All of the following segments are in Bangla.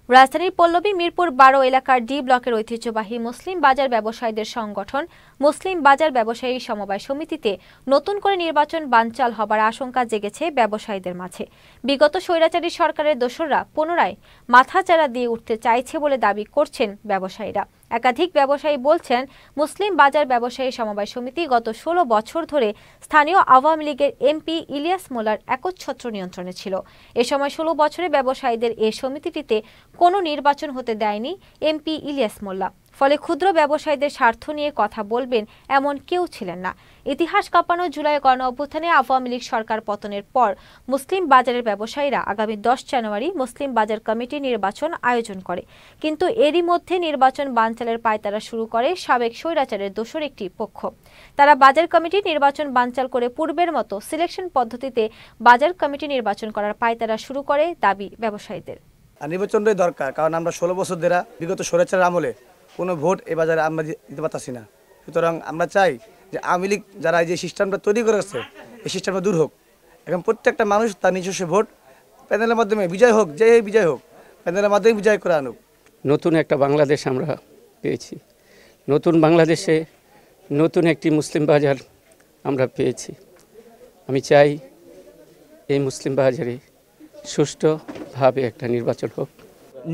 রাজধানীর পল্লবী মিরপুর 12 এলাকার ডি ব্লকের ঐতিহ্যবাহী মুসলিম বাজার ব্যবসায়ীদের সংগঠন মুসলিম বাজার ব্যবসায়ী সমবায় সমিতিতে নতুন করে নির্বাচন বানচাল হবার আশঙ্কা জেগেছে ব্যবসায়ীদের মাঝে। বিগত স্বৈরাচারী সরকারের দোসররা পুনরায় মাথাচাড়া দিয়ে উঠতে চাইছে বলে দাবি করছেন ব্যবসায়ীরা। একাধিক ব্যবসায়ী বলছেন, মুসলিম বাজার ব্যবসায়ী সমবায় সমিতি গত 16 বছর ধরে স্থানীয় আওয়ামী লীগের এমপি ইলিয়াস মোল্লার একচ্ছত্র নিয়ন্ত্রণে ছিল। এ সময় 16 বছরে ব্যবসায়ীদের এ সমিতিটিতে কোনো নির্বাচন হতে দেয়নি এমপি ইলিয়াস মোল্লা। ফলে ক্ষুদ্র ব্যবসায়ীদের স্বার্থ নিয়ে কথা বলবেন এমন কেউ ছিলেন না। ইতিহাস কাঁপানো জুলাই গণ অভ্যুত্থানে আওয়ামী লীগ সরকার পতনের পর মুসলিম বাজারের ব্যবসায়ীরা আগামী 10 জানুয়ারি মুসলিম বাজার কমিটি নির্বাচন আয়োজন করে। কিন্তু এরই মধ্যে নির্বাচন বানচালের পায়তারা শুরু করে সাবেক স্বৈরাচারের দোসর একটি পক্ষ। তারা বাজার কমিটি নির্বাচন বানচাল করে পূর্বের মতো সিলেকশন পদ্ধতিতে বাজার কমিটি নির্বাচন করার পায়তারা শুরু করে দাবি ব্যবসায়ীদের। নির্বাচনটাই দরকার, কারণ আমরা 16 বছর ধরে বিগত স্বৈরাচারের আমলে কোনো ভোট এ বাজারে আমরা দিতে পারতাছি না। সুতরাং আমরা চাই যে আওয়ামী লীগ যারা এই যে সিস্টেমটা তৈরি করেছে এই সিস্টেমটা দূর হোক। এখন প্রত্যেকটা মানুষ তার নিজস্ব ভোট প্যানেলের মাধ্যমে বিজয় হোক, যে বিজয় হোক প্যানেলের মাধ্যমে বিজয় করে আনুক। নতুন একটা বাংলাদেশ আমরা পেয়েছি। নতুন বাংলাদেশে নতুন একটি মুসলিম বাজার আমরা পেয়েছি। আমি চাই এই মুসলিম বাজারে সুষ্ঠুভাবে একটা নির্বাচন হোক।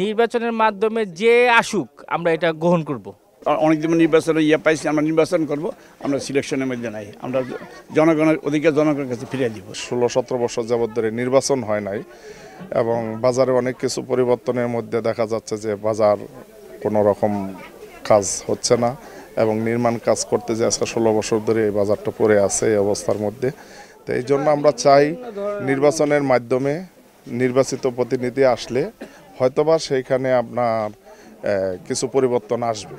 নির্বাচনের মাধ্যমে যে আসুক আমরা এটা গ্রহণ করব। অনেকদিন নির্বাচনে পাইছি, আমরা নির্বাচন করব, আমরা সিলেকশনের মধ্যে নাই, আমরা জনগণের অধিকার জনগণের কাছে ফিরিয়ে দিব। 16-17 বছর যাবত ধরে নির্বাচন হয় নাই এবং বাজারে অনেক কিছু পরিবর্তনের মধ্যে দেখা যাচ্ছে যে বাজার কোনো রকম কাজ হচ্ছে না এবং নির্মাণ কাজ করতে যে আজকে 16 বছর ধরে এই বাজারটা পড়ে আছে এই অবস্থার মধ্যে। তো এই জন্য আমরা চাই নির্বাচনের মাধ্যমে নির্বাচিত প্রতিনিধি আসলে হয়তোবা সেইখানে আপনার কিছু পরিবর্তন আসবে।